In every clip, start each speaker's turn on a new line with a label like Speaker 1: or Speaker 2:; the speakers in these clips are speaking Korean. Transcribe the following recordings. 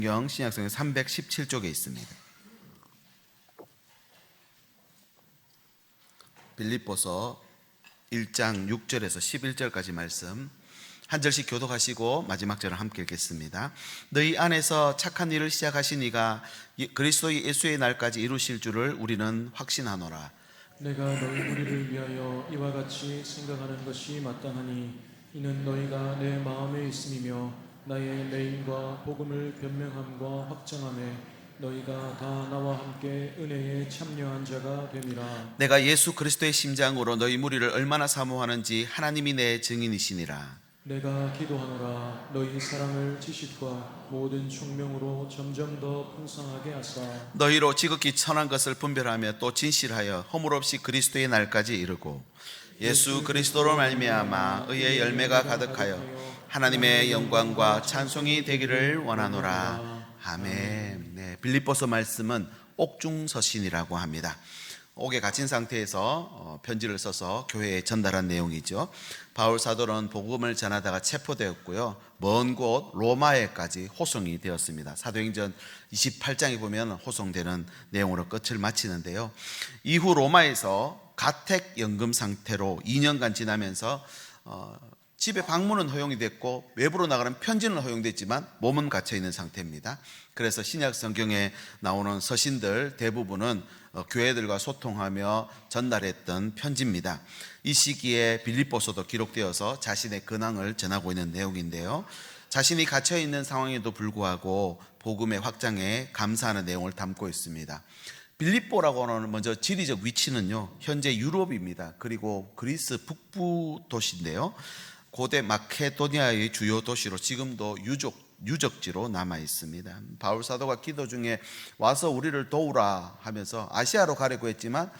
Speaker 1: 성경 신약성경 317쪽에 있습니다. 빌립보서 1장 6절에서 11절까지 말씀 한 절씩 교독하시고 마지막 절을 함께 읽겠습니다. 너희 안에서 착한 일을 시작하신 이가 그리스도 예수의 날까지 이루실 줄을 우리는 확신하노라.
Speaker 2: 내가 너희 무리를 위하여 이와 같이 생각하는 것이 마땅하니 이는 너희가 내 마음에 있음이며 나의 매임과 복음을 변명함과 확정함에 너희가 다 나와 함께 은혜에 참여한 자가 됨이라.
Speaker 1: 내가 예수 그리스도의 심장으로 너희 무리를 얼마나 사모하는지 하나님이 내 증인이시니라.
Speaker 2: 내가 기도하노라. 너희 사랑을 지식과 모든 총명으로 점점 더 풍성하게 하사
Speaker 1: 너희로 지극히 선한 것을 분별하며 또 진실하여 허물 없이 그리스도의 날까지 이르고 예수 그리스도로 말미암아 의의 열매가 가득하여 하나님의 영광과 찬송이 되기를 원하노라. 아멘. 네, 빌립보서 말씀은 옥중서신이라고 합니다. 옥에 갇힌 상태에서 편지를 써서 교회에 전달한 내용이죠. 바울 사도는 복음을 전하다가 체포되었고요. 먼 곳 로마에까지 호송이 되었습니다. 사도행전 28장에 보면 호송되는 내용으로 끝을 마치는데요. 이후 로마에서 가택연금 상태로 2년간 지나면서 집에 방문은 허용이 됐고 외부로 나가는 편지는 허용됐지만 몸은 갇혀 있는 상태입니다. 그래서 신약 성경에 나오는 서신들 대부분은 교회들과 소통하며 전달했던 편지입니다. 이 시기에 빌립보서도 기록되어서 자신의 근황을 전하고 있는 내용인데요. 자신이 갇혀 있는 상황에도 불구하고 복음의 확장에 감사하는 내용을 담고 있습니다. 빌립보라고 하는 먼저 지리적 위치는요, 현재 유럽입니다. 그리고 그리스 북부 도시인데요. 고대 마케도니아의 주요 도시로 지금도 유적지로 남아 있습니다. 바울 사도가 기도 중에 와서 우리를 도우라 하면서 아시아로 가려고 했지만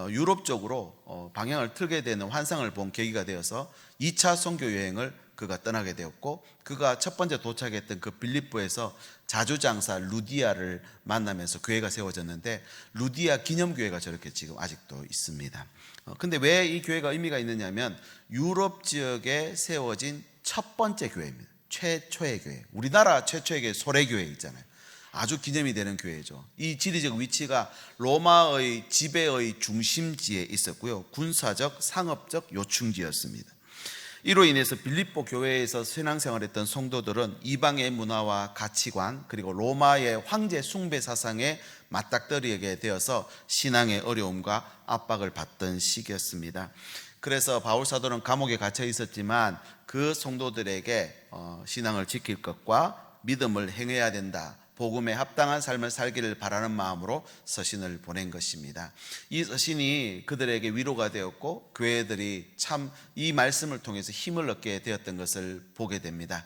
Speaker 1: 유럽 쪽으로 방향을 틀게 되는 환상을 본 계기가 되어서 2차 선교 여행을 그가 떠나게 되었고, 그가 첫 번째 도착했던 그 빌립보에서 자주장사 루디아를 만나면서 교회가 세워졌는데, 루디아 기념교회가 저렇게 지금 아직도 있습니다. 근데 왜 이 교회가 의미가 있느냐면 유럽 지역에 세워진 첫 번째 교회입니다. 최초의 교회. 우리나라 최초의 교회 소래교회 있잖아요. 아주 기념이 되는 교회죠. 이 지리적 위치가 로마의 지배의 중심지에 있었고요. 군사적, 상업적 요충지였습니다. 이로 인해서 빌립보 교회에서 신앙생활했던 성도들은 이방의 문화와 가치관, 그리고 로마의 황제 숭배 사상에 맞닥뜨리게 되어서 신앙의 어려움과 압박을 받던 시기였습니다. 그래서 바울 사도는 감옥에 갇혀 있었지만 그 성도들에게 신앙을 지킬 것과 믿음을 행해야 된다, 복음에 합당한 삶을 살기를 바라는 마음으로 서신을 보낸 것입니다. 이 서신이 그들에게 위로가 되었고 교회들이 참 이 말씀을 통해서 힘을 얻게 되었던 것을 보게 됩니다.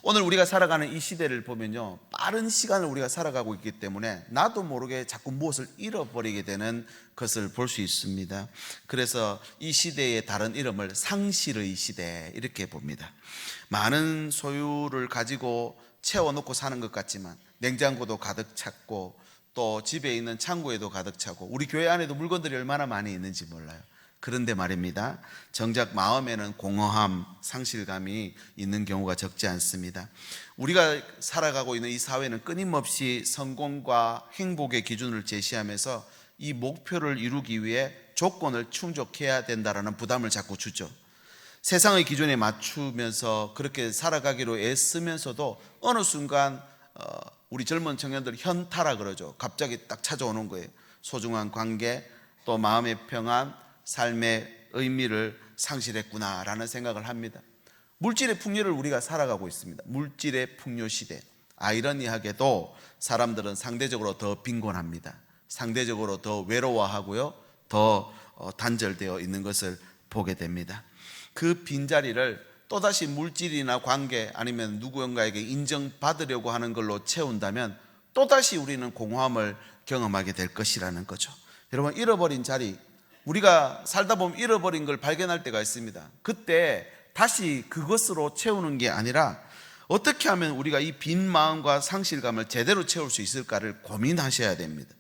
Speaker 1: 오늘 우리가 살아가는 이 시대를 보면요, 빠른 시간을 우리가 살아가고 있기 때문에 나도 모르게 자꾸 무엇을 잃어버리게 되는 것을 볼 수 있습니다. 그래서 이 시대의 다른 이름을 상실의 시대 이렇게 봅니다. 많은 소유를 가지고 채워놓고 사는 것 같지만 냉장고도 가득 찼고 또 집에 있는 창고에도 가득 차고 우리 교회 안에도 물건들이 얼마나 많이 있는지 몰라요. 그런데 말입니다, 정작 마음에는 공허함, 상실감이 있는 경우가 적지 않습니다. 우리가 살아가고 있는 이 사회는 끊임없이 성공과 행복의 기준을 제시하면서 이 목표를 이루기 위해 조건을 충족해야 된다라는 부담을 자꾸 주죠. 세상의 기준에 맞추면서 그렇게 살아가기로 애쓰면서도 어느 순간 우리 젊은 청년들 현타라 그러죠. 갑자기 딱 찾아오는 거예요. 소중한 관계, 또 마음의 평안, 삶의 의미를 상실했구나라는 생각을 합니다. 물질의 풍요를 우리가 살아가고 있습니다. 물질의 풍요 시대. 아이러니하게도 사람들은 상대적으로 더 빈곤합니다. 상대적으로 더 외로워하고요, 더 단절되어 있는 것을 보게 됩니다. 그 빈자리를 또다시 물질이나 관계 아니면 누구인가에게 인정받으려고 하는 걸로 채운다면 또다시 우리는 공허함을 경험하게 될 것이라는 거죠. 여러분, 잃어버린 자리, 우리가 살다 보면 잃어버린 걸 발견할 때가 있습니다. 그때 다시 그것으로 채우는 게 아니라 어떻게 하면 우리가 이 빈 마음과 상실감을 제대로 채울 수 있을까를 고민하셔야 됩니다.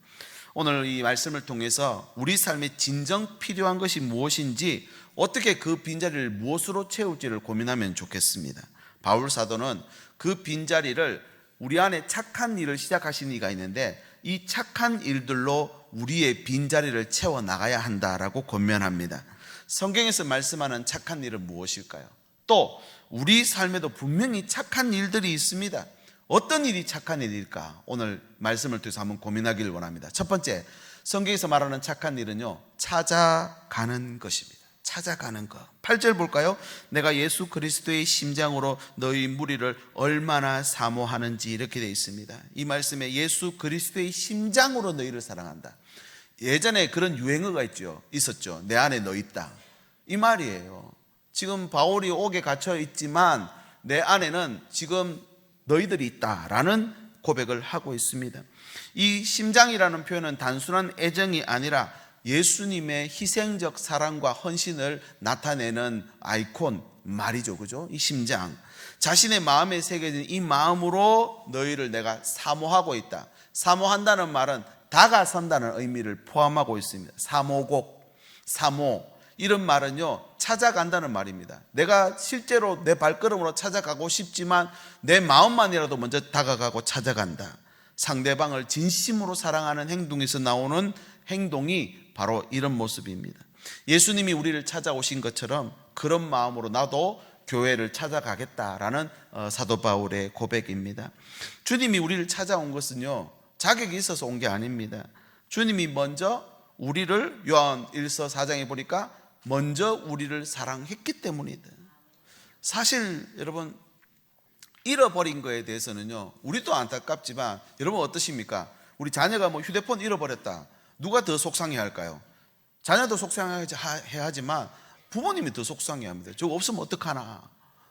Speaker 1: 오늘 이 말씀을 통해서 우리 삶에 진정 필요한 것이 무엇인지, 어떻게 그 빈자리를 무엇으로 채울지를 고민하면 좋겠습니다. 바울 사도는 그 빈자리를 우리 안에 착한 일을 시작하신 이가 있는데 이 착한 일들로 우리의 빈자리를 채워나가야 한다라고 권면합니다. 성경에서 말씀하는 착한 일은 무엇일까요? 또 우리 삶에도 분명히 착한 일들이 있습니다. 어떤 일이 착한 일일까? 오늘 말씀을 통해서 한번 고민하기를 원합니다. 첫 번째, 성경에서 말하는 착한 일은요, 찾아가는 것입니다. 찾아가는 것. 8절 볼까요? 내가 예수 그리스도의 심장으로 너희 무리를 얼마나 사모하는지 이렇게 되어 있습니다. 이 말씀에 예수 그리스도의 심장으로 너희를 사랑한다. 예전에 그런 유행어가 있었죠. 내 안에 너 있다. 이 말이에요. 지금 바울이 옥에 갇혀 있지만 내 안에는 지금 너희들이 있다라는 고백을 하고 있습니다. 이 심장이라는 표현은 단순한 애정이 아니라 예수님의 희생적 사랑과 헌신을 나타내는 아이콘 말이죠. 그죠? 이 심장. 자신의 마음에 새겨진 이 마음으로 너희를 내가 사모하고 있다. 사모한다는 말은 다가선다는 의미를 포함하고 있습니다. 사모곡, 사모. 이런 말은요, 찾아간다는 말입니다. 내가 실제로 내 발걸음으로 찾아가고 싶지만 내 마음만이라도 먼저 다가가고 찾아간다. 상대방을 진심으로 사랑하는 행동에서 나오는 행동이 바로 이런 모습입니다. 예수님이 우리를 찾아오신 것처럼 그런 마음으로 나도 교회를 찾아가겠다라는 사도 바울의 고백입니다. 주님이 우리를 찾아온 것은요, 자격이 있어서 온 게 아닙니다. 주님이 먼저 우리를 요한 1서 4장에 보니까 먼저 우리를 사랑했기 때문이다. 사실 여러분, 잃어버린 거에 대해서는요, 우리도 안타깝지만 여러분 어떠십니까? 우리 자녀가 뭐 휴대폰 잃어버렸다. 누가 더 속상해 할까요? 자녀도 속상해야 하지만 부모님이 더 속상해 합니다. 저거 없으면 어떡하나.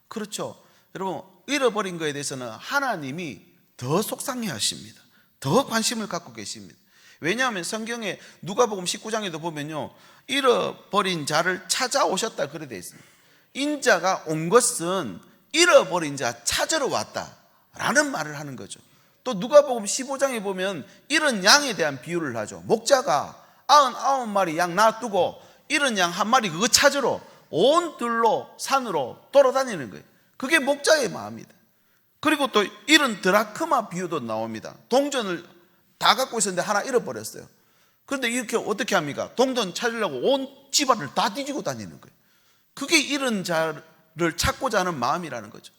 Speaker 1: 그렇죠. 여러분, 잃어버린 거에 대해서는 하나님이 더 속상해 하십니다. 더 관심을 갖고 계십니다. 왜냐하면 성경에 누가복음 19장에도 보면요, 잃어버린 자를 찾아오셨다 그래 되어 있습니다. 인자가 온 것은 잃어버린 자 찾으러 왔다라는 말을 하는 거죠. 또 누가복음 15장에 보면 잃은 양에 대한 비유를 하죠. 목자가 99마리 양 놔두고 잃은 양 한 마리 그거 찾으러 온 들로 산으로 돌아다니는 거예요. 그게 목자의 마음이다. 그리고 또 잃은 드라크마 비유도 나옵니다. 동전을 다 갖고 있었는데 하나 잃어버렸어요. 그런데 이렇게 어떻게 합니까? 동전 찾으려고 온 집안을 다 뒤지고 다니는 거예요. 그게 잃은 자를 찾고자 하는 마음이라는 거죠.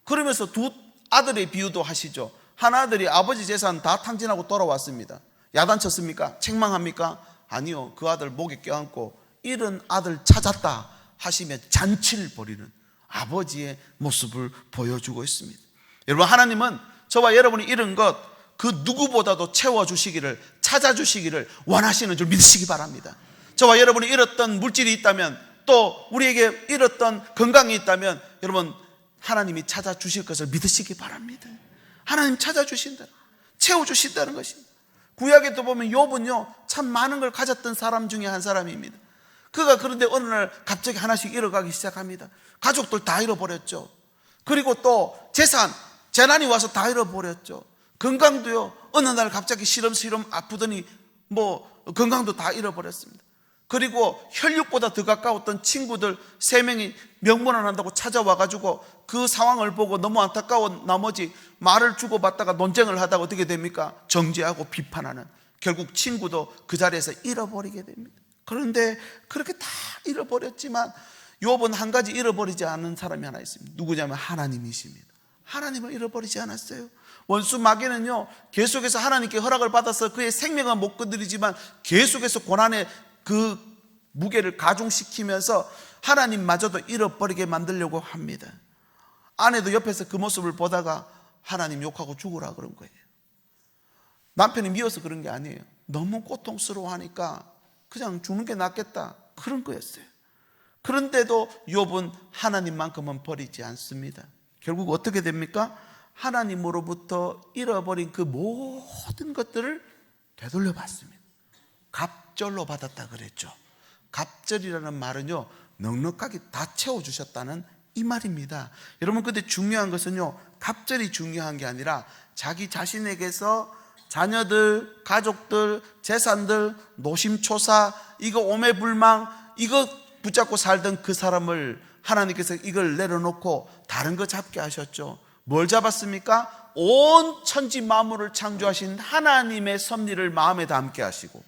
Speaker 1: 그러면서 두 아들의 비유도 하시죠. 한 아들이 아버지 재산 다 탕진하고 돌아왔습니다. 야단쳤습니까? 책망합니까? 아니요. 그 아들 목에 껴안고 잃은 아들 찾았다 하시며 잔치를 벌이는 아버지의 모습을 보여주고 있습니다. 여러분, 하나님은 저와 여러분이 잃은 것 그 누구보다도 채워주시기를, 찾아주시기를 원하시는 줄 믿으시기 바랍니다. 저와 여러분이 잃었던 물질이 있다면, 또 우리에게 잃었던 건강이 있다면 여러분, 하나님이 찾아주실 것을 믿으시기 바랍니다. 하나님 찾아주신다, 채워주신다는 것입니다. 구약에도 보면 욥은요, 참 많은 걸 가졌던 사람 중에 한 사람입니다. 그가 그런데 어느 날 갑자기 하나씩 잃어가기 시작합니다. 가족들 다 잃어버렸죠. 그리고 또 재난이 와서 다 잃어버렸죠. 건강도요, 어느 날 갑자기 시름시름 아프더니 건강도 다 잃어버렸습니다. 그리고 혈육보다 더 가까웠던 친구들 3명이 명문안 한다고 찾아와가지고 그 상황을 보고 너무 안타까운 나머지 말을 주고받다가 논쟁을 하다가 어떻게 됩니까? 정죄하고 비판하는, 결국 친구도 그 자리에서 잃어버리게 됩니다. 그런데 그렇게 다 잃어버렸지만 욥은 한 가지 잃어버리지 않은 사람이 하나 있습니다. 누구냐면 하나님이십니다. 하나님을 잃어버리지 않았어요. 원수 마귀는요, 계속해서 하나님께 허락을 받아서 그의 생명은 못 건드리지만 계속해서 고난의 그 무게를 가중시키면서 하나님마저도 잃어버리게 만들려고 합니다. 아내도 옆에서 그 모습을 보다가 하나님 욕하고 죽으라 그런 거예요. 남편이 미워서 그런 게 아니에요. 너무 고통스러워하니까 그냥 죽는 게 낫겠다 그런 거였어요. 그런데도 욥은 하나님만큼은 버리지 않습니다. 결국 어떻게 됩니까? 하나님으로부터 잃어버린 그 모든 것들을 되돌려 받습니다. 갑절로 받았다 그랬죠. 갑절이라는 말은요, 넉넉하게 다 채워주셨다는 이 말입니다. 여러분, 근데 중요한 것은요, 갑절이 중요한 게 아니라 자기 자신에게서 자녀들, 가족들, 재산들, 노심초사, 이거 오매불망, 이거 붙잡고 살던 그 사람을 하나님께서 이걸 내려놓고 다른 거 잡게 하셨죠. 뭘 잡았습니까? 온 천지 만물을 창조하신 하나님의 섭리를 마음에 담게 하시고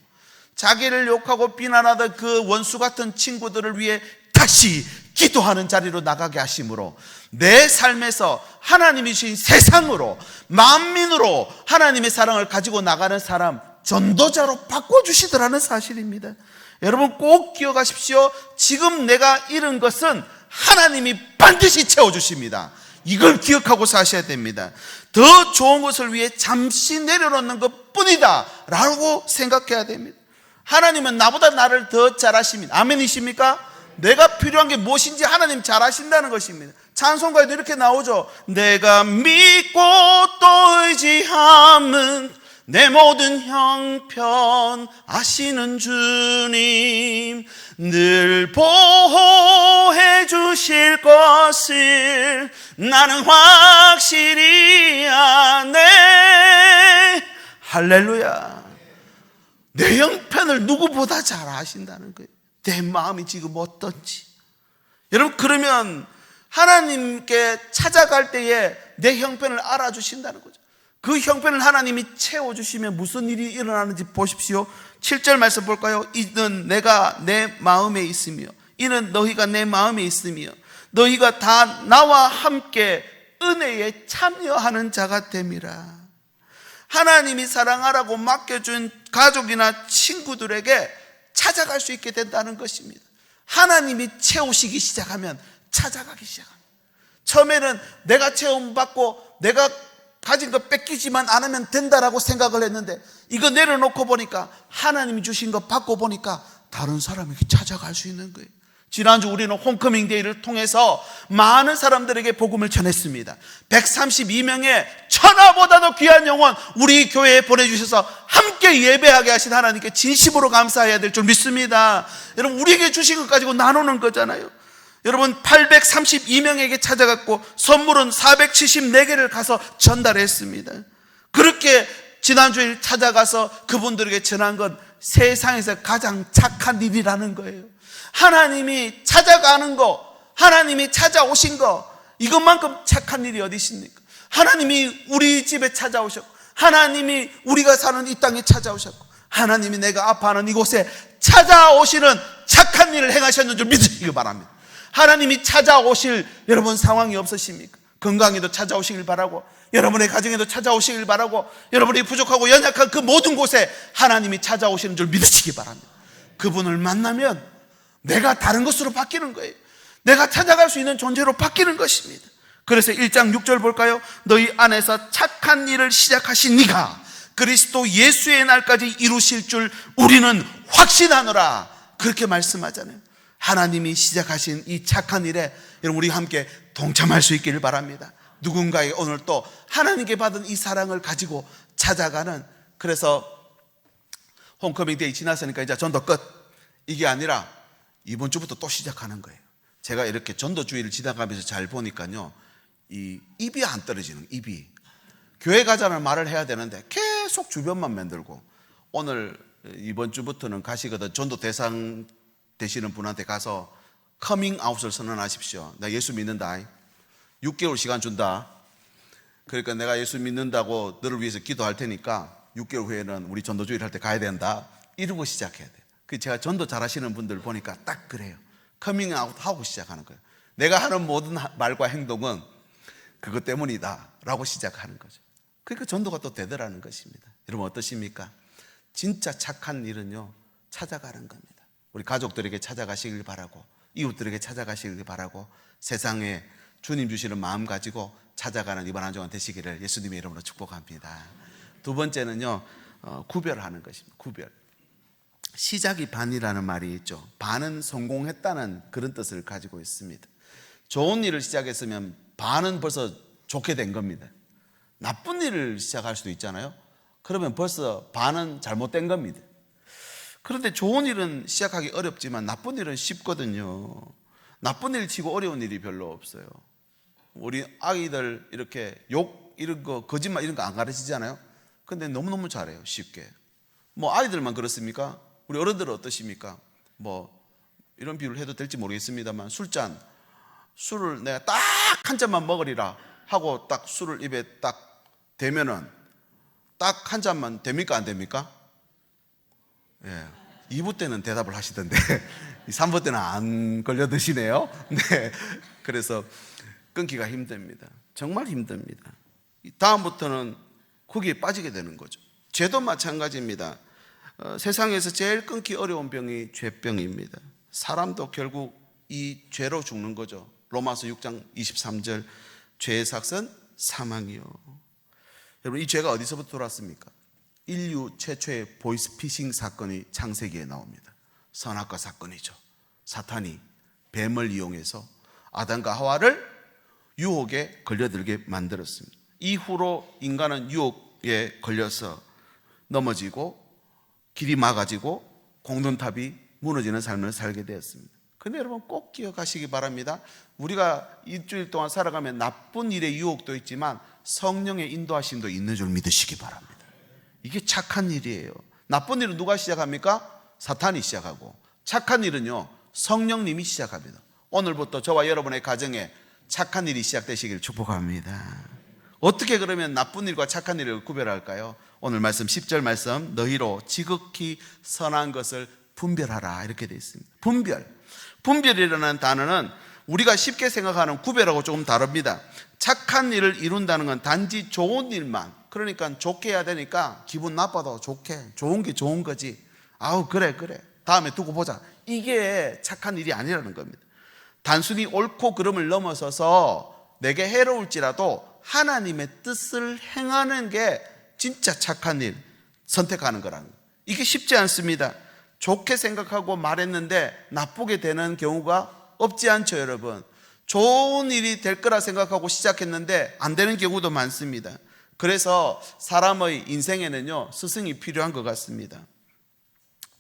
Speaker 1: 자기를 욕하고 비난하던 그 원수 같은 친구들을 위해 다시 기도하는 자리로 나가게 하심으로 내 삶에서 하나님이 주신 세상으로 만민으로 하나님의 사랑을 가지고 나가는 사람 전도자로 바꿔주시더라는 사실입니다. 여러분 꼭 기억하십시오. 지금 내가 잃은 것은 하나님이 반드시 채워주십니다. 이걸 기억하고 사셔야 됩니다. 더 좋은 것을 위해 잠시 내려놓는 것 뿐이다 라고 생각해야 됩니다. 하나님은 나보다 나를 더 잘 아십니다. 아멘이십니까? 내가 필요한 게 무엇인지 하나님 잘 아신다는 것입니다. 찬송가에도 이렇게 나오죠. 내가 믿고 또 의지함은 내 모든 형편 아시는 주님 늘 보호해 주실 것을 나는 확실히 아네. 할렐루야. 내 형편을 누구보다 잘 아신다는 거예요. 내 마음이 지금 어떤지. 여러분 그러면 하나님께 찾아갈 때에 내 형편을 알아주신다는 거죠. 그 형편을 하나님이 채워주시면 무슨 일이 일어나는지 보십시오. 7절 말씀 볼까요? 이는 내가 내 마음에 있으며 이는 너희가 내 마음에 있으며 너희가 다 나와 함께 은혜에 참여하는 자가 됨이라. 하나님이 사랑하라고 맡겨준 가족이나 친구들에게 찾아갈 수 있게 된다는 것입니다. 하나님이 채우시기 시작하면 찾아가기 시작합니다. 처음에는 내가 체험받고 내가 가진 거 뺏기지만 않으면 된다라고 생각을 했는데 이거 내려놓고 보니까 하나님이 주신 거 받고 보니까 다른 사람에게 찾아갈 수 있는 거예요. 지난주 우리는 홈커밍 데이를 통해서 많은 사람들에게 복음을 전했습니다. 132명의 천하보다도 귀한 영혼 우리 교회에 보내주셔서 함께 예배하게 하신 하나님께 진심으로 감사해야 될 줄 믿습니다. 여러분 우리에게 주신 것 가지고 나누는 거잖아요. 여러분 832명에게 찾아갔고 선물은 474개를 가서 전달했습니다. 그렇게 지난주에 찾아가서 그분들에게 전한 건 세상에서 가장 착한 일이라는 거예요. 하나님이 찾아가는 거, 하나님이 찾아오신 거, 이것만큼 착한 일이 어디 있습니까? 하나님이 우리 집에 찾아오셨고 하나님이 우리가 사는 이 땅에 찾아오셨고 하나님이 내가 아파하는 이곳에 찾아오시는 착한 일을 행하셨는 줄 믿으시기 바랍니다. 하나님이 찾아오실 여러분 상황이 없으십니까? 건강에도 찾아오시길 바라고 여러분의 가정에도 찾아오시길 바라고 여러분이 부족하고 연약한 그 모든 곳에 하나님이 찾아오시는 줄 믿으시기 바랍니다. 그분을 만나면 내가 다른 것으로 바뀌는 거예요. 내가 찾아갈 수 있는 존재로 바뀌는 것입니다. 그래서 1장 6절 볼까요? 너희 안에서 착한 일을 시작하신 네가 그리스도 예수의 날까지 이루실 줄 우리는 확신하노라. 그렇게 말씀하잖아요. 하나님이 시작하신 이 착한 일에 여러분 우리 함께 동참할 수 있기를 바랍니다. 누군가에게 오늘 또 하나님께 받은 이 사랑을 가지고 찾아가는, 그래서 홈커밍 데이 지났으니까 이제 전도 끝, 이게 아니라 이번 주부터 또 시작하는 거예요. 제가 이렇게 전도주의를 지나가면서 잘 보니까요, 이 입이 안 떨어지는, 입이 교회 가자는 말을 해야 되는데 계속 주변만 만들고, 오늘 이번 주부터는 가시거든 전도 대상 되시는 분한테 가서 커밍 아웃을 선언하십시오. 나 예수 믿는다, 6개월 시간 준다. 그러니까 내가 예수 믿는다고 너를 위해서 기도할 테니까 6개월 후에는 우리 전도주의를 할 때 가야 된다, 이러고 시작해야 돼요. 그 제가 전도 잘하시는 분들 보니까 딱 그래요. 커밍 아웃 하고 시작하는 거예요. 내가 하는 모든 말과 행동은 그것 때문이다 라고 시작하는 거죠. 그러니까 전도가 또 되더라는 것입니다. 여러분 어떠십니까? 진짜 착한 일은요, 찾아가는 겁니다. 우리 가족들에게 찾아가시길 바라고, 이웃들에게 찾아가시길 바라고, 세상에 주님 주시는 마음 가지고 찾아가는 이번 한 주간 되시기를 예수님의 이름으로 축복합니다. 두 번째는요, 구별하는 것입니다. 구별. 시작이 반이라는 말이 있죠. 반은 성공했다는 그런 뜻을 가지고 있습니다. 좋은 일을 시작했으면 반은 벌써 좋게 된 겁니다. 나쁜 일을 시작할 수도 있잖아요. 그러면 벌써 반은 잘못된 겁니다. 그런데 좋은 일은 시작하기 어렵지만 나쁜 일은 쉽거든요. 나쁜 일 치고 어려운 일이 별로 없어요. 우리 아이들 이렇게 욕 이런 거, 거짓말 이런 거 안 가르치잖아요. 근데 너무너무 잘해요, 쉽게. 뭐 아이들만 그렇습니까? 우리 어른들은 어떠십니까? 뭐 이런 비유를 해도 될지 모르겠습니다만, 술을 내가 딱 한 잔만 먹으리라 하고 딱 술을 입에 딱 되면은 딱 한 잔만 됩니까? 안 됩니까? 예. 2부 때는 대답을 하시던데 3부 때는 안 걸려 드시네요. 네. 그래서 끊기가 힘듭니다. 정말 힘듭니다. 다음부터는 거기에 빠지게 되는 거죠. 죄도 마찬가지입니다. 세상에서 제일 끊기 어려운 병이 죄병입니다. 사람도 결국 이 죄로 죽는 거죠. 로마서 6장 23절 죄의 삭은 사망이요. 여러분, 이 죄가 어디서부터 돌았습니까? 인류 최초의 보이스피싱 사건이 창세기에 나옵니다. 선악과 사건이죠. 사탄이 뱀을 이용해서 아담과 하와를 유혹에 걸려들게 만들었습니다. 이후로 인간은 유혹에 걸려서 넘어지고 길이 막아지고 공든탑이 무너지는 삶을 살게 되었습니다. 근데 여러분 꼭 기억하시기 바랍니다. 우리가 일주일 동안 살아가면 나쁜 일의 유혹도 있지만 성령의 인도하심도 있는 줄 믿으시기 바랍니다. 이게 착한 일이에요. 나쁜 일은 누가 시작합니까? 사탄이 시작하고, 착한 일은요 성령님이 시작합니다. 오늘부터 저와 여러분의 가정에 착한 일이 시작되시길 축복합니다. 어떻게 그러면 나쁜 일과 착한 일을 구별할까요? 오늘 말씀 10절 말씀, 너희로 지극히 선한 것을 분별하라, 이렇게 되어 있습니다. 분별이라는 단어는 우리가 쉽게 생각하는 구별하고 조금 다릅니다. 착한 일을 이룬다는 건 단지 좋은 일만, 그러니까 좋게 해야 되니까 기분 나빠도 좋게, 좋은 게 좋은 거지, 아우 그래 다음에 두고 보자, 이게 착한 일이 아니라는 겁니다. 단순히 옳고 그름을 넘어서서 내게 해로울지라도 하나님의 뜻을 행하는 게 진짜 착한 일, 선택하는 거라는 거예요. 이게 쉽지 않습니다. 좋게 생각하고 말했는데 나쁘게 되는 경우가 없지 않죠, 여러분. 좋은 일이 될 거라 생각하고 시작했는데 안 되는 경우도 많습니다. 그래서 사람의 인생에는요 스승이 필요한 것 같습니다.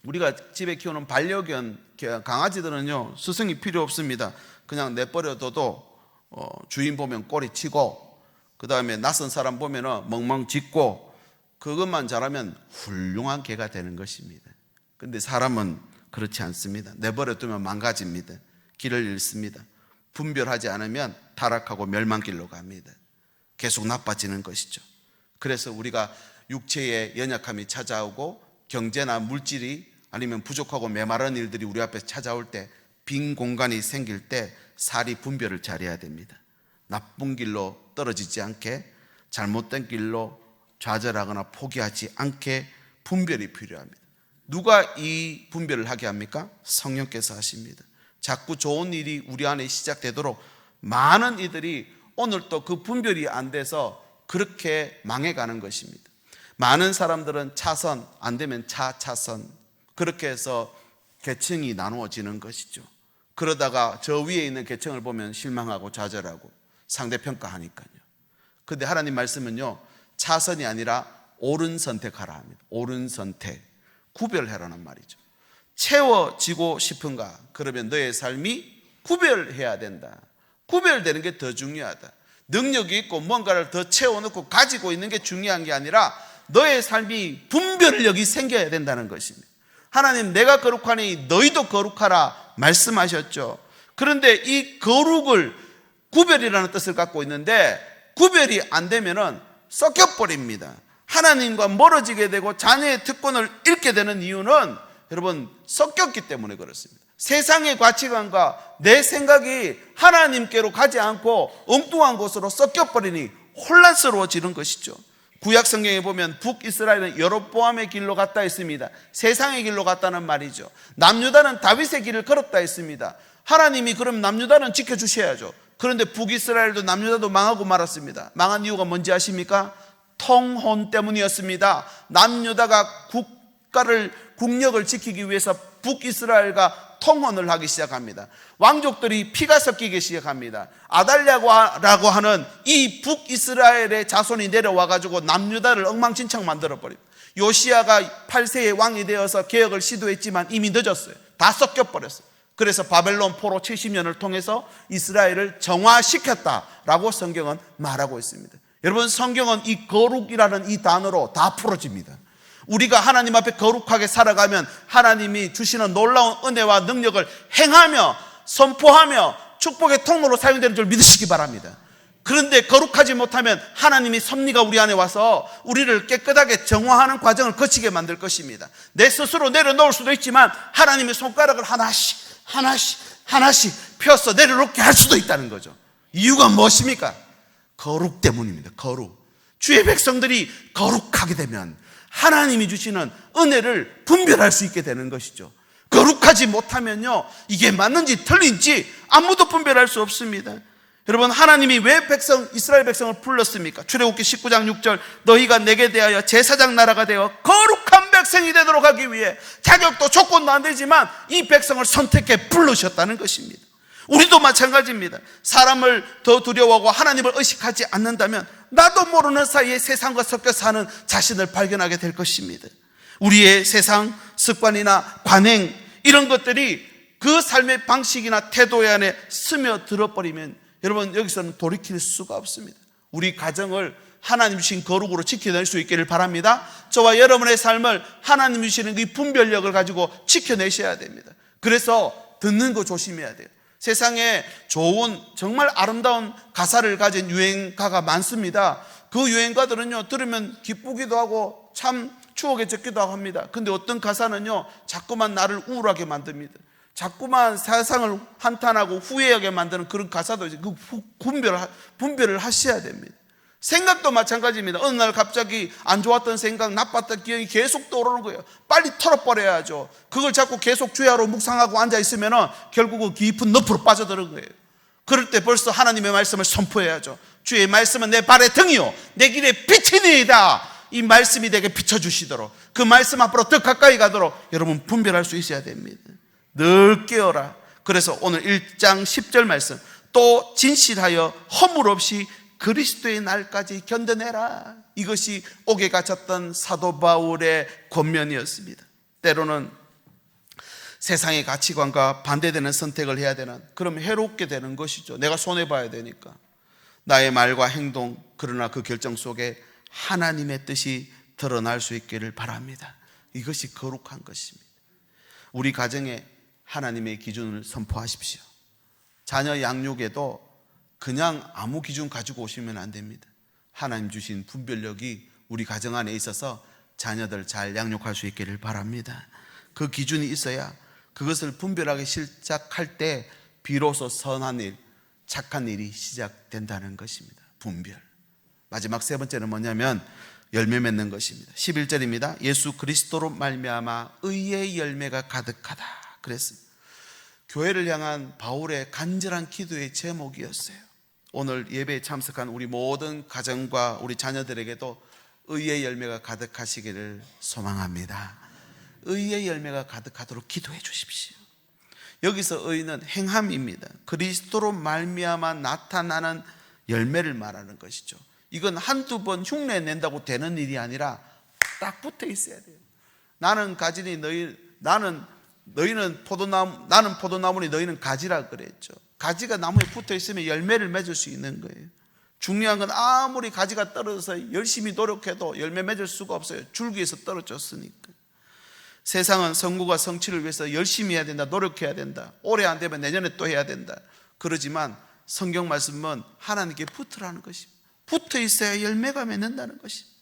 Speaker 1: 우리가 집에 키우는 반려견 강아지들은요 스승이 필요 없습니다. 그냥 내버려둬도 주인 보면 꼬리 치고, 그 다음에 낯선 사람 보면 멍멍 짖고, 그것만 잘하면 훌륭한 개가 되는 것입니다. 근데 사람은 그렇지 않습니다. 내버려두면 망가집니다. 길을 잃습니다. 분별하지 않으면 타락하고 멸망길로 갑니다. 계속 나빠지는 것이죠. 그래서 우리가 육체의 연약함이 찾아오고 경제나 물질이 아니면 부족하고 메마른 일들이 우리 앞에 찾아올 때, 빈 공간이 생길 때 사리 분별을 잘해야 됩니다. 나쁜 길로 떨어지지 않게, 잘못된 길로 좌절하거나 포기하지 않게 분별이 필요합니다. 누가 이 분별을 하게 합니까? 성령께서 하십니다. 자꾸 좋은 일이 우리 안에 시작되도록 많은 이들이 오늘 또 그 분별이 안 돼서 그렇게 망해가는 것입니다. 많은 사람들은 차선, 안 되면 차선, 그렇게 해서 계층이 나누어지는 것이죠. 그러다가 저 위에 있는 계층을 보면 실망하고 좌절하고 상대평가하니까요. 그런데 하나님 말씀은요 차선이 아니라 옳은 선택하라 합니다. 옳은 선택, 구별해라는 말이죠. 채워지고 싶은가? 그러면 너의 삶이 구별해야 된다. 구별되는 게 더 중요하다. 능력이 있고 뭔가를 더 채워넣고 가지고 있는 게 중요한 게 아니라 너의 삶이 분별력이 생겨야 된다는 것입니다. 하나님, 내가 거룩하니 너희도 거룩하라 말씀하셨죠. 그런데 이 거룩을, 구별이라는 뜻을 갖고 있는데 구별이 안 되면은 섞여버립니다. 하나님과 멀어지게 되고 자녀의 특권을 잃게 되는 이유는 여러분 섞였기 때문에 그렇습니다. 세상의 가치관과 내 생각이 하나님께로 가지 않고 엉뚱한 곳으로 섞여버리니 혼란스러워지는 것이죠. 구약 성경에 보면 북이스라엘은 여로보암의 길로 갔다 했습니다. 세상의 길로 갔다는 말이죠. 남유다는 다윗의 길을 걸었다 했습니다. 하나님이 그럼 남유다는 지켜주셔야죠. 그런데 북이스라엘도 남유다도 망하고 말았습니다. 망한 이유가 뭔지 아십니까? 통혼 때문이었습니다. 남유다가 국력을 지키기 위해서 북이스라엘과 통혼을 하기 시작합니다. 왕족들이 피가 섞이기 시작합니다. 아달랴라고 하는 이 북이스라엘의 자손이 내려와가지고 남유다를 엉망진창 만들어버립니다. 요시야가 8세의 왕이 되어서 개혁을 시도했지만 이미 늦었어요. 다 섞여버렸어요. 그래서 바벨론 포로 70년을 통해서 이스라엘을 정화시켰다라고 성경은 말하고 있습니다. 여러분, 성경은 이 거룩이라는 이 단어로 다 풀어집니다. 우리가 하나님 앞에 거룩하게 살아가면 하나님이 주시는 놀라운 은혜와 능력을 행하며 선포하며 축복의 통로로 사용되는 줄 믿으시기 바랍니다. 그런데 거룩하지 못하면 하나님이 섭리가 우리 안에 와서 우리를 깨끗하게 정화하는 과정을 거치게 만들 것입니다. 내 스스로 내려놓을 수도 있지만 하나님의 손가락을 하나씩 펴서 내려놓게 할 수도 있다는 거죠. 이유가 무엇입니까? 거룩 때문입니다. 거룩. 주의 백성들이 거룩하게 되면 하나님이 주시는 은혜를 분별할 수 있게 되는 것이죠. 거룩하지 못하면요, 이게 맞는지 틀린지 아무도 분별할 수 없습니다. 여러분, 하나님이 왜 이스라엘 백성을 불렀습니까? 출애굽기 19장 6절, 너희가 내게 대하여 제사장 나라가 되어 거룩한 백성이 되도록 하기 위해 자격도 조건도 안 되지만 이 백성을 선택해 부르셨다는 것입니다. 우리도 마찬가지입니다. 사람을 더 두려워하고 하나님을 의식하지 않는다면 나도 모르는 사이에 세상과 섞여 사는 자신을 발견하게 될 것입니다. 우리의 세상 습관이나 관행 이런 것들이 그 삶의 방식이나 태도의 안에 스며들어 버리면 여러분, 여기서는 돌이킬 수가 없습니다. 우리 가정을 하나님 주신 거룩으로 지켜낼 수 있기를 바랍니다. 저와 여러분의 삶을 하나님 주시는 이 분별력을 가지고 지켜내셔야 됩니다. 그래서 듣는 거 조심해야 돼요. 세상에 좋은 정말 아름다운 가사를 가진 유행가가 많습니다. 그 유행가들은요, 들으면 기쁘기도 하고 참 추억에 적기도 하고 합니다. 근데 어떤 가사는요, 자꾸만 나를 우울하게 만듭니다. 자꾸만 세상을 한탄하고 후회하게 만드는 그런 가사도 이제 그 분별을 하셔야 됩니다. 생각도 마찬가지입니다. 어느 날 갑자기 안 좋았던 생각, 나빴던 기억이 계속 떠오르는 거예요. 빨리 털어버려야죠. 그걸 자꾸 계속 주야로 묵상하고 앉아있으면 결국은 깊은 늪으로 빠져드는 거예요. 그럴 때 벌써 하나님의 말씀을 선포해야죠. 주의 말씀은 내 발의 등이요 내 길의 빛이니이다. 이 말씀이 내게 비춰주시도록, 그 말씀 앞으로 더 가까이 가도록 여러분 분별할 수 있어야 됩니다. 늘 깨어라. 그래서 오늘 1장 10절 말씀, 또 진실하여 허물 없이 그리스도의 날까지 견뎌내라. 이것이 옥에 갇혔던 사도 바울의 권면이었습니다. 때로는 세상의 가치관과 반대되는 선택을 해야 되는, 그럼 해롭게 되는 것이죠. 내가 손해봐야 되니까. 나의 말과 행동, 그러나 그 결정 속에 하나님의 뜻이 드러날 수 있기를 바랍니다. 이것이 거룩한 것입니다. 우리 가정에 하나님의 기준을 선포하십시오. 자녀 양육에도 그냥 아무 기준 가지고 오시면 안 됩니다. 하나님 주신 분별력이 우리 가정 안에 있어서 자녀들 잘 양육할 수 있기를 바랍니다. 그 기준이 있어야 그것을 분별하기 시작할 때 비로소 선한 일, 착한 일이 시작된다는 것입니다. 분별. 마지막 세 번째는 뭐냐면 열매 맺는 것입니다. 11절입니다. 예수 그리스도로 말미암아 의의 열매가 가득하다 그랬습니다. 교회를 향한 바울의 간절한 기도의 제목이었어요. 오늘 예배에 참석한 우리 모든 가정과 우리 자녀들에게도 의의 열매가 가득하시기를 소망합니다. 의의 열매가 가득하도록 기도해 주십시오. 여기서 의는 행함입니다. 그리스도로 말미암아 나타나는 열매를 말하는 것이죠. 이건 한두 번 흉내 낸다고 되는 일이 아니라 딱 붙어 있어야 돼요. 나는 가지니 너희는 포도나무, 나는 포도나무니 너희는 가지라 그랬죠. 가지가 나무에 붙어 있으면 열매를 맺을 수 있는 거예요. 중요한 건 아무리 가지가 떨어져서 열심히 노력해도 열매 맺을 수가 없어요. 줄기에서 떨어졌으니까. 세상은 성공과 성취를 위해서 열심히 해야 된다, 노력해야 된다, 올해 안 되면 내년에 또 해야 된다. 그러지만 성경 말씀은 하나님께 붙으라는 것입니다. 붙어 있어야 열매가 맺는다는 것입니다.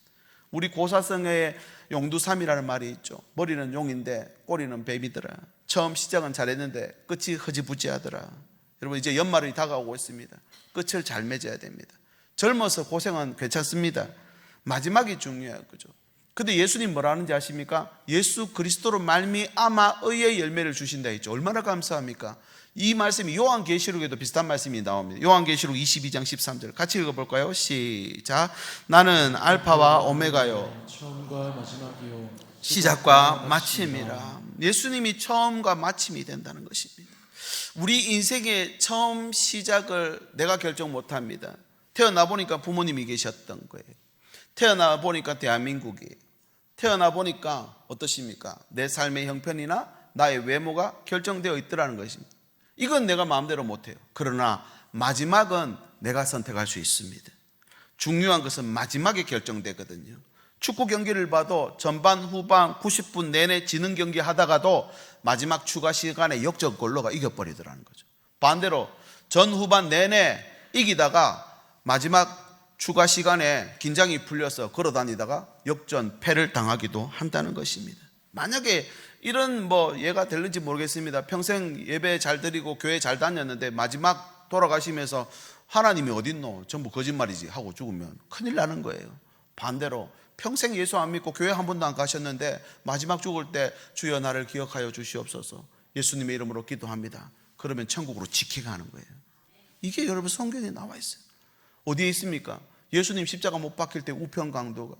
Speaker 1: 우리 고사성의 용두삼이라는 말이 있죠. 머리는 용인데 꼬리는 뱀이더라. 처음 시작은 잘했는데 끝이 흐지부지하더라. 여러분, 이제 연말이 다가오고 있습니다. 끝을 잘 맺어야 됩니다. 젊어서 고생은 괜찮습니다. 마지막이 중요해요. 그죠? 근데 예수님 뭐라 하는지 아십니까? 예수 그리스도로 말미암아 의의 열매를 주신다 했죠. 얼마나 감사합니까? 이 말씀이 요한계시록에도 비슷한 말씀이 나옵니다. 요한계시록 22장 13절 같이 읽어볼까요? 시작. 나는 알파와 오메가요,
Speaker 2: 처음과 마지막이요,
Speaker 1: 시작과 마침이라. 예수님이 처음과 마침이 된다는 것입니다. 우리 인생의 처음 시작을 내가 결정 못합니다. 태어나 보니까 부모님이 계셨던 거예요. 태어나 보니까 대한민국이에요. 태어나 보니까 어떠십니까? 내 삶의 형편이나 나의 외모가 결정되어 있더라는 것입니다. 이건 내가 마음대로 못해요. 그러나 마지막은 내가 선택할 수 있습니다. 중요한 것은 마지막에 결정되거든요. 축구 경기를 봐도 전반 후반 90분 내내 지는 경기 하다가도 마지막 추가 시간에 역전골로가 이겨버리더라는 거죠. 반대로 전 후반 내내 이기다가 마지막 추가 시간에 긴장이 풀려서 걸어다니다가 역전패를 당하기도 한다는 것입니다. 만약에 이런 예가 될는지 모르겠습니다. 평생 예배 잘 드리고 교회 잘 다녔는데 마지막 돌아가시면서 하나님이 어딨노? 전부 거짓말이지 하고 죽으면 큰일 나는 거예요. 반대로 평생 예수 안 믿고 교회 한 번도 안 가셨는데 마지막 죽을 때 주여 나를 기억하여 주시옵소서, 예수님의 이름으로 기도합니다, 그러면 천국으로 지켜가는 거예요. 이게 여러분 성경에 나와 있어요. 어디에 있습니까? 예수님 십자가 못 박힐 때 우편 강도가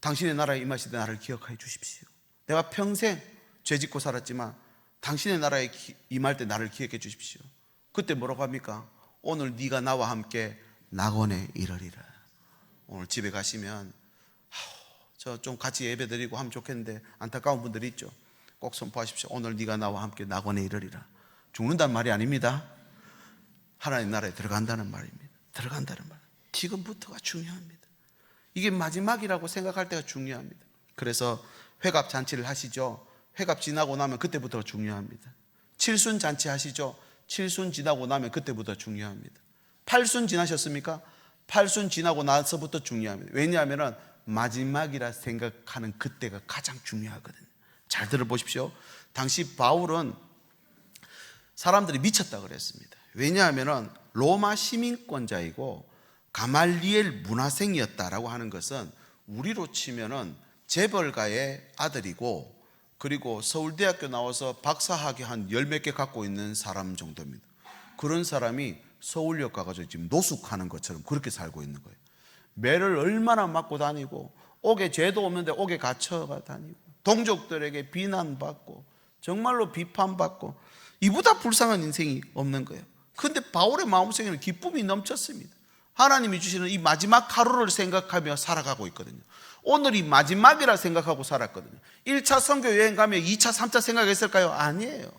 Speaker 1: 당신의 나라에 임하실 때 나를 기억하여 주십시오. 내가 평생 죄 짓고 살았지만 당신의 나라에 임할 때 나를 기억해 주십시오. 그때 뭐라고 합니까? 오늘 네가 나와 함께 낙원에 이르리라. 오늘 집에 가시면 저 좀 같이 예배 드리고 하면 좋겠는데 안타까운 분들이 있죠. 꼭 선포하십시오. 오늘 네가 나와 함께 낙원에 이르리라. 죽는다는 말이 아닙니다. 하나님 나라에 들어간다는 말입니다. 들어간다는 말. 지금부터가 중요합니다. 이게 마지막이라고 생각할 때가 중요합니다. 그래서 회갑 잔치를 하시죠. 회갑 지나고 나면 그때부터 중요합니다. 칠순 잔치 하시죠. 칠순 지나고 나면 그때부터 중요합니다. 팔순 지나셨습니까? 팔순 지나고 나서부터 중요합니다. 왜냐하면 마지막이라 생각하는 그때가 가장 중요하거든요. 잘 들어보십시오. 당시 바울은 사람들이 미쳤다 그랬습니다. 왜냐하면 로마 시민권자이고 가말리엘 문화생이었다라고 하는 것은 우리로 치면은 재벌가의 아들이고, 그리고 서울대학교 나와서 박사학위 한 10몇 개 갖고 있는 사람 정도입니다. 그런 사람이 서울역 가가지고 지금 노숙하는 것처럼 그렇게 살고 있는 거예요. 매를 얼마나 맞고 다니고, 옥에 죄도 없는데 옥에 갇혀가 다니고, 동족들에게 비난받고 정말로 비판받고, 이보다 불쌍한 인생이 없는 거예요. 그런데 바울의 마음속에는 기쁨이 넘쳤습니다. 하나님이 주시는 이 마지막 하루를 생각하며 살아가고 있거든요. 오늘이 마지막이라 생각하고 살았거든요. 1차 선교 여행 가면 2차, 3차 생각했을까요? 아니에요.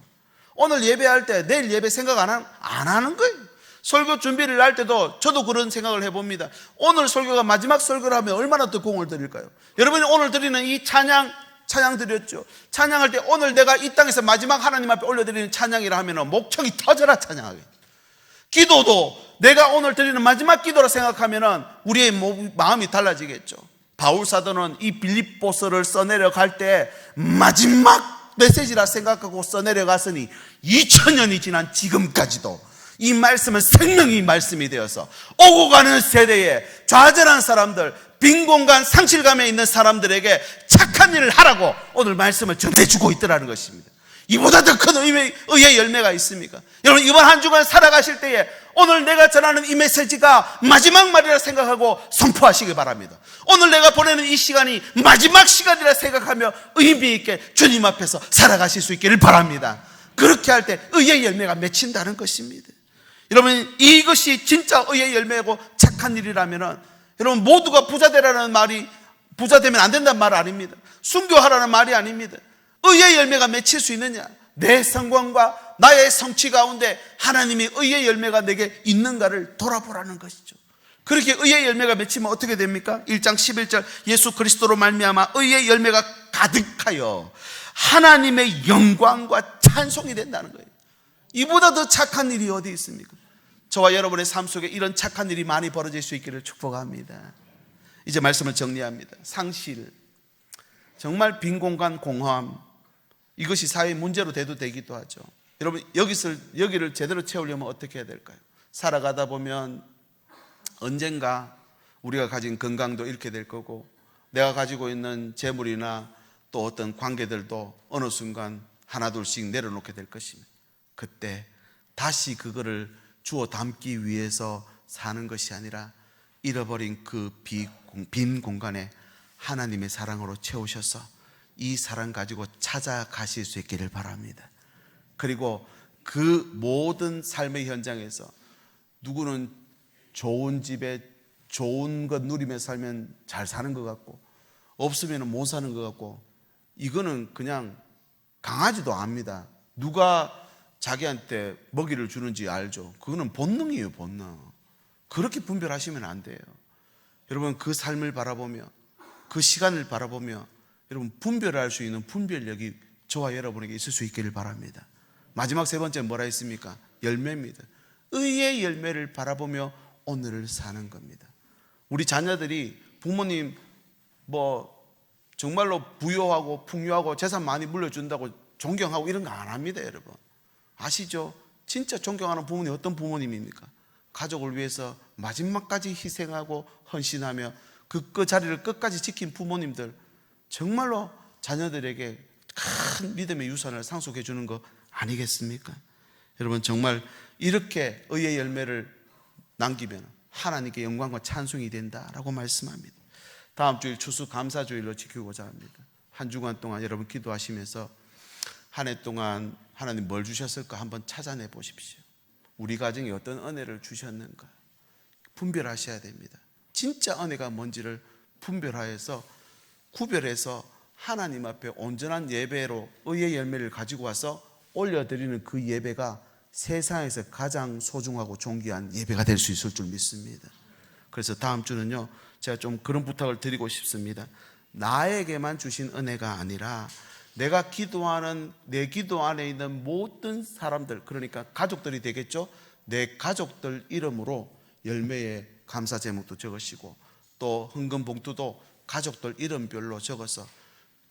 Speaker 1: 오늘 예배할 때 내일 예배 생각 안 하는 거예요. 설교 준비를 할 때도 저도 그런 생각을 해봅니다. 오늘 설교가 마지막 설교를 하면 얼마나 더 공을 드릴까요? 여러분이 오늘 드리는 이 찬양 드렸죠. 찬양할 때 오늘 내가 이 땅에서 마지막 하나님 앞에 올려드리는 찬양이라 하면 목청이 터져라 찬양하게. 기도도 내가 오늘 드리는 마지막 기도라 생각하면 우리의 마음이 달라지겠죠. 바울 사도는 이 빌립보서를 써내려갈 때 마지막 메시지라 생각하고 써내려갔으니 2000년이 지난 지금까지도 이 말씀은 생명의 말씀이 되어서 오고 가는 세대에 좌절한 사람들, 빈 공간 상실감에 있는 사람들에게 착한 일을 하라고 오늘 말씀을 전해주고 있더라는 것입니다. 이보다 더 큰 의의 열매가 있습니까? 여러분, 이번 한 주간 살아가실 때에 오늘 내가 전하는 이 메시지가 마지막 말이라 생각하고 선포하시기 바랍니다. 오늘 내가 보내는 이 시간이 마지막 시간이라 생각하며 의미 있게 주님 앞에서 살아가실 수 있기를 바랍니다. 그렇게 할 때 의의 열매가 맺힌다는 것입니다. 여러분, 이것이 진짜 의의 열매고 착한 일이라면 여러분, 모두가 부자 되라는 말이 부자 되면 안 된다는 말 아닙니다. 순교하라는 말이 아닙니다. 의의 열매가 맺힐 수 있느냐? 내 성공과 나의 성취 가운데 하나님이 의의 열매가 내게 있는가를 돌아보라는 것이죠. 그렇게 의의 열매가 맺히면 어떻게 됩니까? 1장 11절 예수 그리스도로 말미암아 의의 열매가 가득하여 하나님의 영광과 찬송이 된다는 거예요. 이보다 더 착한 일이 어디 있습니까? 저와 여러분의 삶 속에 이런 착한 일이 많이 벌어질 수 있기를 축복합니다. 이제 말씀을 정리합니다. 상실, 정말 빈 공간 공허함, 이것이 사회의 문제로 돼도 되기도 하죠. 여러분, 여기를 제대로 채우려면 어떻게 해야 될까요? 살아가다 보면 언젠가 우리가 가진 건강도 잃게 될 거고, 내가 가지고 있는 재물이나 또 어떤 관계들도 어느 순간 하나둘씩 내려놓게 될 것입니다. 그때 다시 그거를 주워 담기 위해서 사는 것이 아니라 잃어버린 그 빈 공간에 하나님의 사랑으로 채우셔서 이 사랑 가지고 찾아가실 수 있기를 바랍니다. 그리고 그 모든 삶의 현장에서 누구는 좋은 집에 좋은 것 누리며 살면 잘 사는 것 같고, 없으면 못 사는 것 같고, 이거는 그냥 강하지도 않습니다. 누가 자기한테 먹이를 주는지 알죠. 그거는 본능이에요, 본능. 그렇게 분별하시면 안 돼요. 여러분, 그 삶을 바라보며 그 시간을 바라보며 여러분 분별할 수 있는 분별력이 저와 여러분에게 있을 수 있기를 바랍니다. 마지막 세 번째 뭐라 했습니까? 열매입니다. 의의 열매를 바라보며 오늘을 사는 겁니다. 우리 자녀들이 부모님 정말로 부유하고 풍요하고 재산 많이 물려준다고 존경하고 이런 거 안 합니다, 여러분. 아시죠? 진짜 존경하는 부모님 어떤 부모님입니까? 가족을 위해서 마지막까지 희생하고 헌신하며 그 자리를 끝까지 지킨 부모님들, 정말로 자녀들에게 큰 믿음의 유산을 상속해 주는 거 아니겠습니까? 여러분, 정말 이렇게 의의 열매를 남기면 하나님께 영광과 찬송이 된다라고 말씀합니다. 다음 주일 추수감사주일로 지키고자 합니다. 한 주간 동안 여러분 기도하시면서 한 해 동안 하나님 뭘 주셨을까 한번 찾아내 보십시오. 우리 가정에 어떤 은혜를 주셨는가 분별하셔야 됩니다. 진짜 은혜가 뭔지를 분별하여서 구별해서 하나님 앞에 온전한 예배로 의의 열매를 가지고 와서 올려드리는 그 예배가 세상에서 가장 소중하고 존귀한 예배가 될 수 있을 줄 믿습니다. 그래서 다음 주는요, 제가 좀 그런 부탁을 드리고 싶습니다. 나에게만 주신 은혜가 아니라 내가 기도하는 내 기도 안에 있는 모든 사람들, 그러니까 가족들이 되겠죠. 내 가족들 이름으로 열매의 감사 제목도 적으시고 또 헌금 봉투도 가족들 이름별로 적어서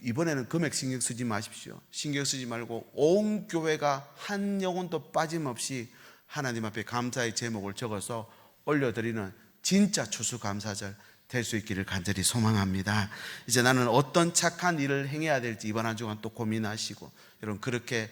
Speaker 1: 이번에는 금액 신경 쓰지 마십시오. 신경 쓰지 말고 온 교회가 한 영혼도 빠짐없이 하나님 앞에 감사의 제목을 적어서 올려드리는 진짜 추수감사절 될 수 있기를 간절히 소망합니다. 이제 나는 어떤 착한 일을 행해야 될지 이번 한 주간 또 고민하시고, 여러분 그렇게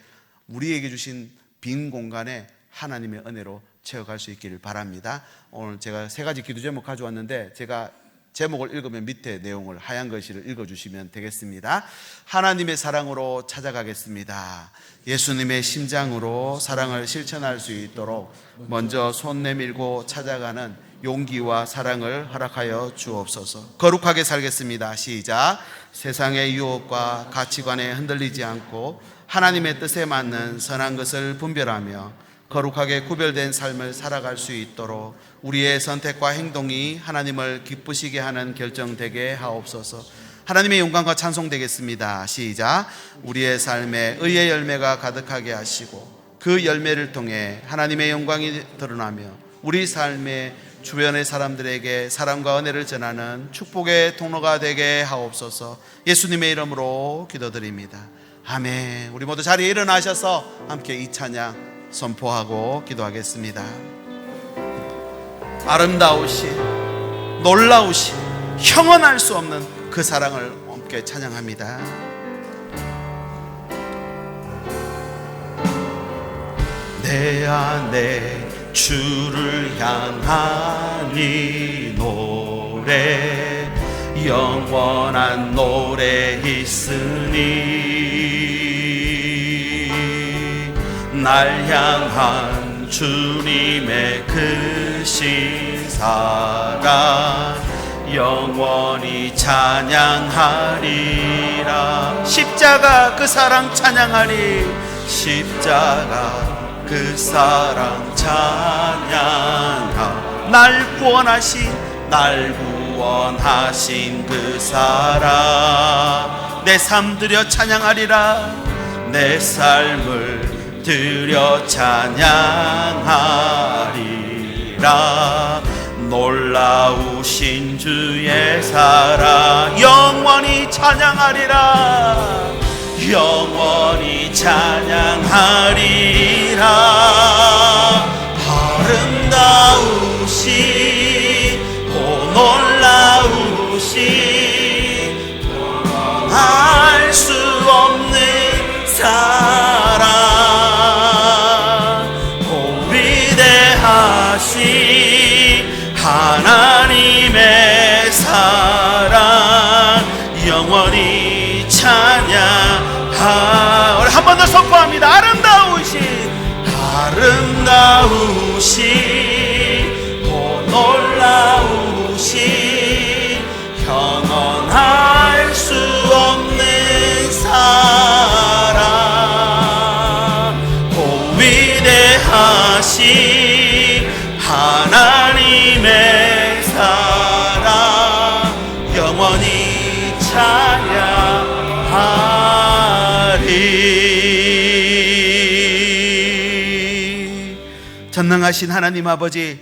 Speaker 1: 우리에게 주신 빈 공간에 하나님의 은혜로 채워갈 수 있기를 바랍니다. 오늘 제가 3가지 기도 제목 가져왔는데 제가 제목을 읽으면 밑에 내용을 하얀 글씨를 읽어주시면 되겠습니다. 하나님의 사랑으로 찾아가겠습니다. 예수님의 심장으로 사랑을 실천할 수 있도록 먼저 손 내밀고 찾아가는 용기와 사랑을 허락하여 주옵소서. 거룩하게 살겠습니다. 시작. 세상의 유혹과 가치관에 흔들리지 않고 하나님의 뜻에 맞는 선한 것을 분별하며 거룩하게 구별된 삶을 살아갈 수 있도록 우리의 선택과 행동이 하나님을 기쁘시게 하는 결정 되게 하옵소서. 하나님의 영광과 찬송 되겠습니다. 시작. 우리의 삶에 의의 열매가 가득하게 하시고 그 열매를 통해 하나님의 영광이 드러나며 우리 삶의 주변의 사람들에게 사랑과 은혜를 전하는 축복의 통로가 되게 하옵소서. 예수님의 이름으로 기도드립니다. 아멘. 우리 모두 자리에 일어나셔서 함께 이 찬양 선포하고 기도하겠습니다. 아름다우신, 놀라우신, 형언할 수 없는 그 사랑을 함께 찬양합니다. 내 안에 주를 향한 이 노래, 영원한 노래 있으니 날 향한 주님의 크신 사랑 영원히 찬양하리라. 십자가 그 사랑 찬양하리. 십자가 그 사랑 찬양하. 날 구원하신 그 사랑 내 삶 들여 찬양하리라. 내 삶을 들여 찬양하리라. 놀라우신 주의 사랑 영원히 찬양하리라. 영원히 찬양하리라. 아름다우신 오 놀라우신 알 수 없는 사랑 오 위대하신 하나님의 사랑 영원히 찬양하. 우리 한 번 더 선포합니다. 아름다우신 오 놀라우신 형언할 수 없는 사랑 오 위대하신 하나님의 사랑 영원히 찬양하리. 전능하신 하나님 아버지,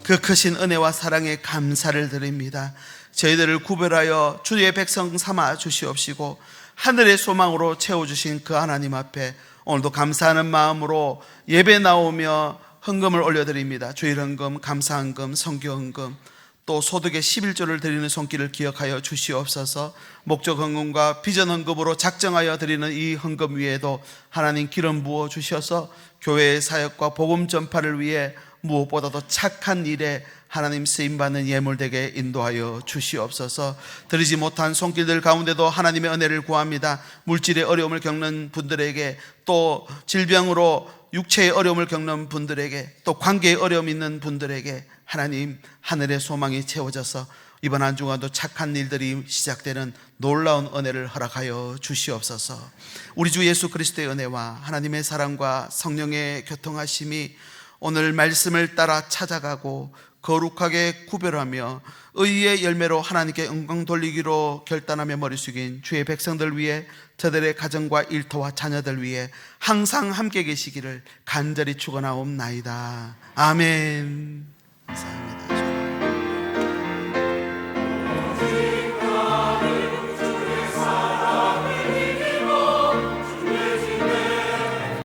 Speaker 1: 그 크신 은혜와 사랑에 감사를 드립니다. 저희들을 구별하여 주의 백성 삼아 주시옵시고 하늘의 소망으로 채워주신 그 하나님 앞에 오늘도 감사하는 마음으로 예배 나오며 헌금을 올려드립니다. 주일 헌금, 감사 헌금, 성교 헌금, 또 소득의 11조를 드리는 손길을 기억하여 주시옵소서. 목적 헌금과 비전 헌금으로 작정하여 드리는 이 헌금 위에도 하나님 기름 부어 주셔서 교회의 사역과 복음 전파를 위해 무엇보다도 착한 일에 하나님 쓰임받는 예물되게 인도하여 주시옵소서. 드리지 못한 손길들 가운데도 하나님의 은혜를 구합니다. 물질의 어려움을 겪는 분들에게, 또 질병으로 육체의 어려움을 겪는 분들에게, 또 관계의 어려움이 있는 분들에게 하나님 하늘의 소망이 채워져서 이번 한 주간도 착한 일들이 시작되는 놀라운 은혜를 허락하여 주시옵소서. 우리 주 예수 그리스도의 은혜와 하나님의 사랑과 성령의 교통하심이 오늘 말씀을 따라 찾아가고 거룩하게 구별하며 의의 열매로 하나님께 영광 돌리기로 결단하며 머리 숙인 주의 백성들 위해, 저들의 가정과 일터와 자녀들 위해 항상 함께 계시기를 간절히 축원하옵나이다. 아멘.